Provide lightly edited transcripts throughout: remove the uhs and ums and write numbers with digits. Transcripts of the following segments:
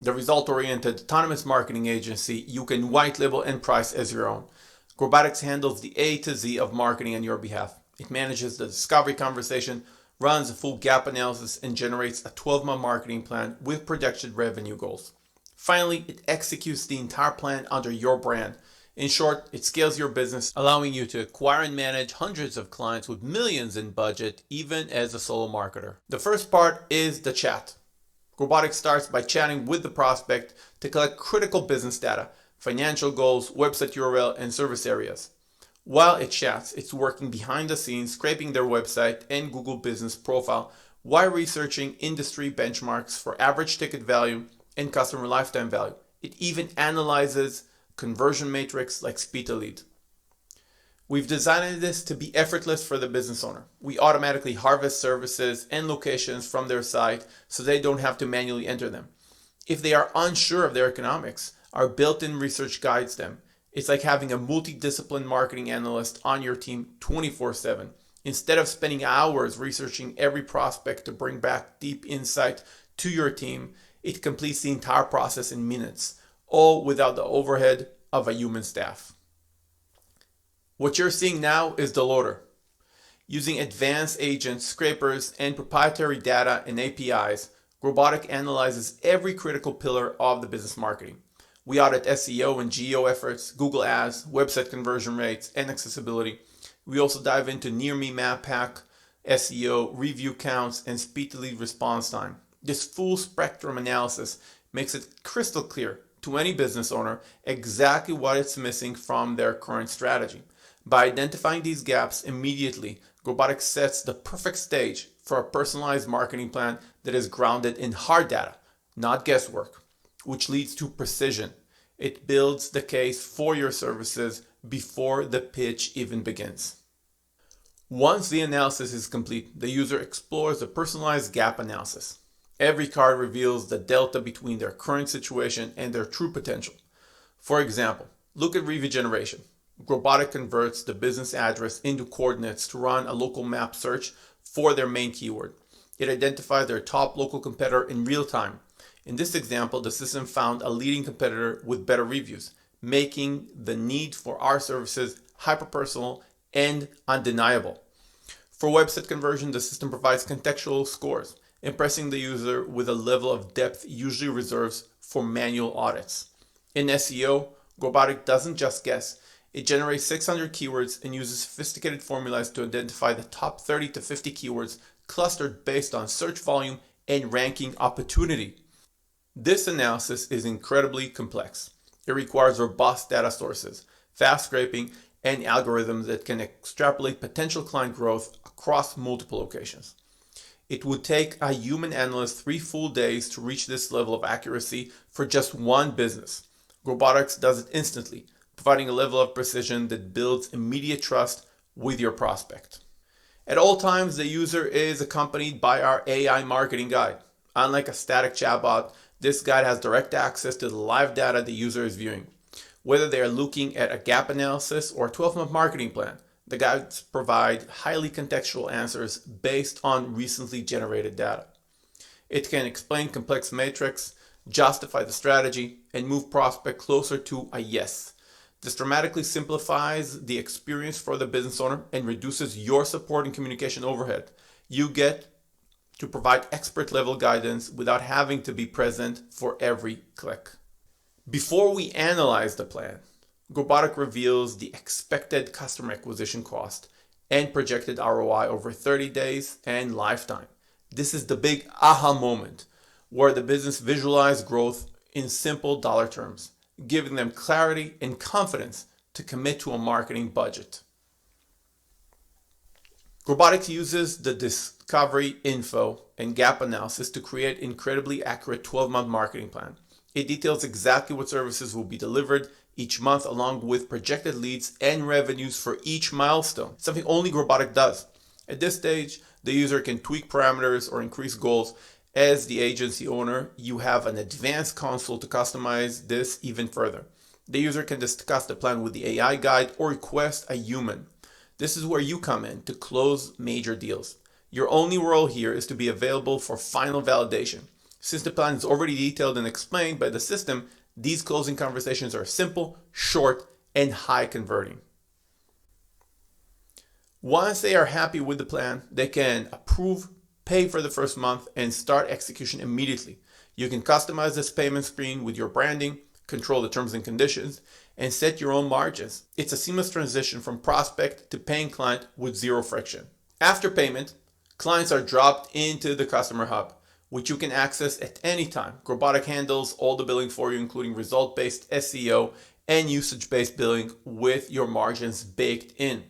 the result-oriented autonomous marketing agency you can white label and price as your own. GrowBotik handles the A to Z of marketing on your behalf. It manages the discovery conversation, runs a full gap analysis, and generates a 12-month marketing plan with projected revenue goals. Finally, it executes the entire plan under your brand. In short, it scales your business, allowing you to acquire and manage hundreds of clients with millions in budget, even as a solo marketer. The first part is the chat. GrowBotik starts by chatting with the prospect to collect critical business data, financial goals, website URL, and service areas. While it chats, it's working behind the scenes, scraping their website and Google Business profile while researching industry benchmarks for average ticket value and customer lifetime value. It even analyzes conversion metrics like speed to lead. We've designed this to be effortless for the business owner. We automatically harvest services and locations from their site so they don't have to manually enter them. If they are unsure of their economics, our built-in research guides them. It's like having a multidisciplined marketing analyst on your team 24/7. Instead of spending hours researching every prospect to bring back deep insight to your team, it completes the entire process in minutes, all without the overhead of a human staff. What you're seeing now is the loader. Using advanced agents, scrapers, and proprietary data and APIs, GrowBotik analyzes every critical pillar of the business marketing. We audit SEO and GEO efforts, Google Ads, website conversion rates, and accessibility. We also dive into near-me map pack, SEO, review counts, and speed to lead response time. This full spectrum analysis makes it crystal clear to any business owner exactly what it's missing from their current strategy. By identifying these gaps immediately, GrowBotik sets the perfect stage for a personalized marketing plan that is grounded in hard data, not guesswork, which leads to precision. It builds the case for your services before the pitch even begins. Once the analysis is complete, the user explores a personalized gap analysis. Every card reveals the delta between their current situation and their true potential. For example, look at review generation. GrowBotik converts the business address into coordinates to run a local map search for their main keyword. It identifies their top local competitor in real time. In this example, the system found a leading competitor with better reviews, making the need for our services hyper-personal and undeniable. For website conversion, the system provides contextual scores, impressing the user with a level of depth usually reserves for manual audits. In SEO, GrowBotik doesn't just guess. It generates 600 keywords and uses sophisticated formulas to identify the top 30 to 50 keywords clustered based on search volume and ranking opportunity. This analysis is incredibly complex. It requires robust data sources, fast scraping, and algorithms that can extrapolate potential client growth across multiple locations. It would take a human analyst 3 full days to reach this level of accuracy for just one business. GrowBotik does it instantly, providing a level of precision that builds immediate trust with your prospect. At all times, the user is accompanied by our AI marketing guide. Unlike a static chatbot, this guide has direct access to the live data the user is viewing. Whether they are looking at a gap analysis or a 12-month marketing plan, the guides provide highly contextual answers based on recently generated data. It can explain complex metrics, justify the strategy, and move prospect closer to a yes. This dramatically simplifies the experience for the business owner and reduces your support and communication overhead. You get to provide expert level guidance without having to be present for every click. Before we analyze the plan, GrowBotik reveals the expected customer acquisition cost and projected ROI over 30 days and lifetime. This is the big aha moment where the business visualizes growth in simple dollar terms, giving them clarity and confidence to commit to a marketing budget. GrowBotik uses the discovery info and gap analysis to create an incredibly accurate 12-month marketing plan. It details exactly what services will be delivered each month, along with projected leads and revenues for each milestone, something only GrowBotik does. At this stage, the user can tweak parameters or increase goals. As the agency owner, you have an advanced console to customize this even further. The user can discuss the plan with the AI guide or request a human. This is where you come in to close major deals. Your only role here is to be available for final validation. Since the plan is already detailed and explained by the system, these closing conversations are simple, short, and high converting. Once they are happy with the plan, they can approve, pay for the first month, and start execution immediately. You can customize this payment screen with your branding, control the terms and conditions, and set your own margins. It's a seamless transition from prospect to paying client with zero friction. After payment, clients are dropped into the customer hub, which you can access at any time. GrowBotik handles all the billing for you, including result-based SEO and usage-based billing with your margins baked in.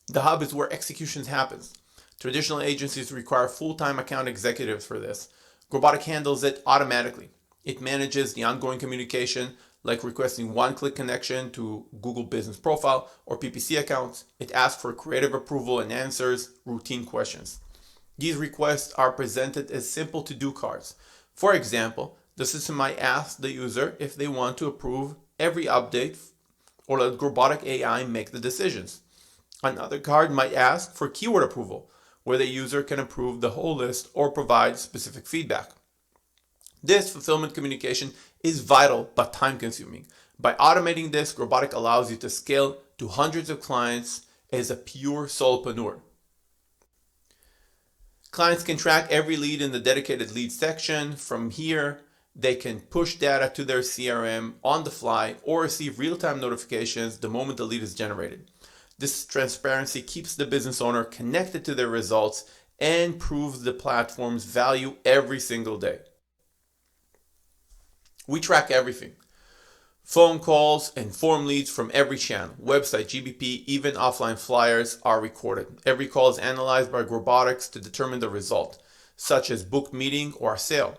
The hub is where executions happens. Traditional agencies require full-time account executives for this. GrowBotik handles it automatically. It manages the ongoing communication, like requesting one-click connection to Google Business Profile or PPC accounts. It asks for creative approval and answers routine questions. These requests are presented as simple to-do cards. For example, the system might ask the user if they want to approve every update or let GrowBotik AI make the decisions. Another card might ask for keyword approval, where the user can approve the whole list or provide specific feedback. This fulfillment communication is vital but time-consuming. By automating this, GrowBotik allows you to scale to hundreds of clients as a pure solopreneur. Clients can track every lead in the dedicated lead section. From here, they can push data to their CRM on the fly or receive real-time notifications the moment the lead is generated. This transparency keeps the business owner connected to their results and proves the platform's value every single day. We track everything. Phone calls and form leads from every channel. Website, GBP, even offline flyers are recorded. Every call is analyzed by GrowBotik to determine the result, such as booked meeting or sale.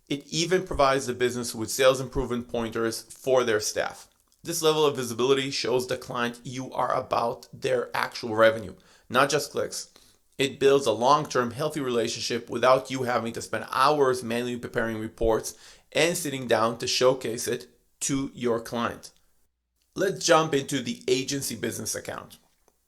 It even provides the business with sales improvement pointers for their staff. This level of visibility shows the client you are about their actual revenue, not just clicks. It builds a long-term healthy relationship without you having to spend hours manually preparing reports and sitting down to showcase it to your client. Let's jump into the agency business account.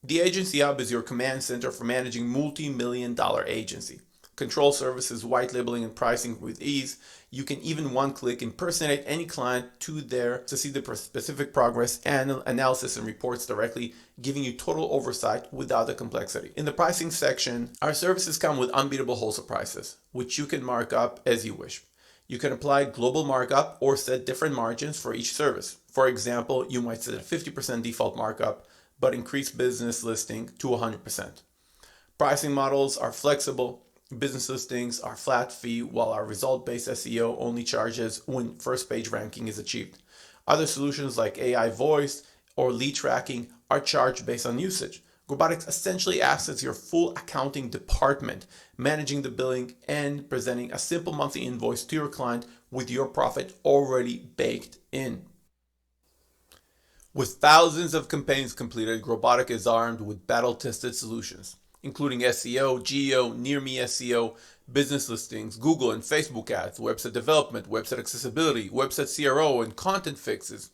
The agency hub is your command center for managing multi-million-dollar agency. Control services, white labeling, and pricing with ease. You can even one-click impersonate any client to see the specific progress and analysis and reports directly, giving you total oversight without the complexity. In the pricing section, our services come with unbeatable wholesale prices, which you can mark up as you wish. You can apply global markup or set different margins for each service. For example, you might set a 50% default markup, but increase business listing to 100%. Pricing models are flexible. Business listings are flat fee, while our result-based SEO only charges when first page ranking is achieved. Other solutions like AI voice or lead tracking are charged based on usage. GrowBotik essentially acts as your full accounting department, managing the billing and presenting a simple monthly invoice to your client with your profit already baked in. With thousands of campaigns completed, GrowBotik is armed with battle-tested solutions, including SEO, GEO, near-me SEO, business listings, Google and Facebook ads, website development, website accessibility, website CRO, and content fixes,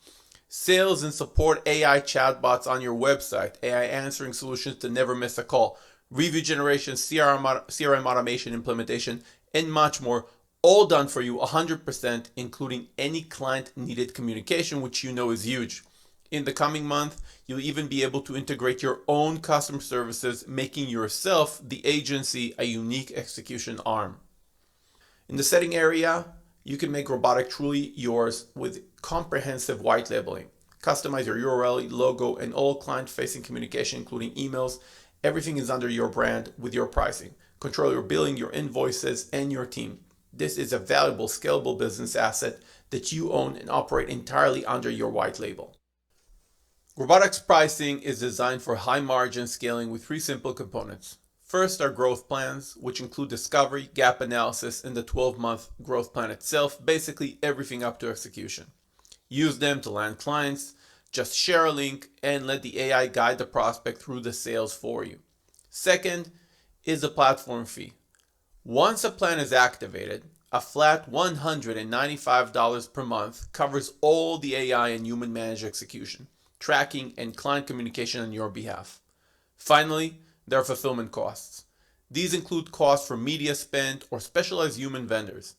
sales and support AI chatbots on your website, AI answering solutions to never miss a call, review generation, CRM automation implementation, and much more, all done for you 100%, including any client-needed communication, which you know is huge. In the coming month, you'll even be able to integrate your own customer services, making yourself, the agency, a unique execution arm. In the setting area, you can make GrowBotik truly yours with comprehensive white labeling. Customize your URL, logo, and all client-facing communication, including emails. Everything is under your brand with your pricing. Control your billing, your invoices, and your team. This is a valuable, scalable business asset that you own and operate entirely under your white label. GrowBotik's pricing is designed for high margin scaling with three simple components. First are growth plans, which include discovery, gap analysis, and the 12-month growth plan itself, basically everything up to execution. Use them to land clients, just share a link, and let the AI guide the prospect through the sales for you. Second is the platform fee. Once a plan is activated, a flat $195 per month covers all the AI and human managed execution, tracking, and client communication on your behalf. Finally, there are fulfillment costs. These include costs for media spent or specialized human vendors.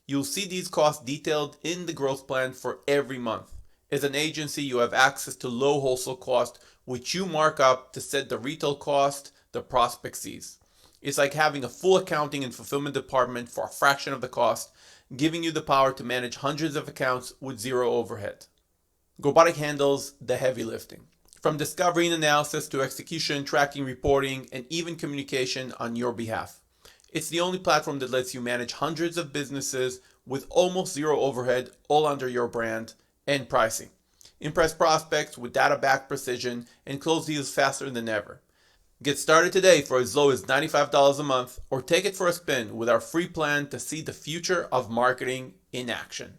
You'll see these costs detailed in the growth plan for every month. As an agency, you have access to low wholesale cost, which you mark up to set the retail cost the prospect sees. It's like having a full accounting and fulfillment department for a fraction of the cost, giving you the power to manage hundreds of accounts with zero overhead. GrowBotik handles the heavy lifting, from discovery and analysis to execution, tracking, reporting, and even communication on your behalf. It's the only platform that lets you manage hundreds of businesses with almost zero overhead, all under your brand and pricing. Impress prospects with data-backed precision and close deals faster than ever. Get started today for as low as $95 a month, or take it for a spin with our free plan to see the future of marketing in action.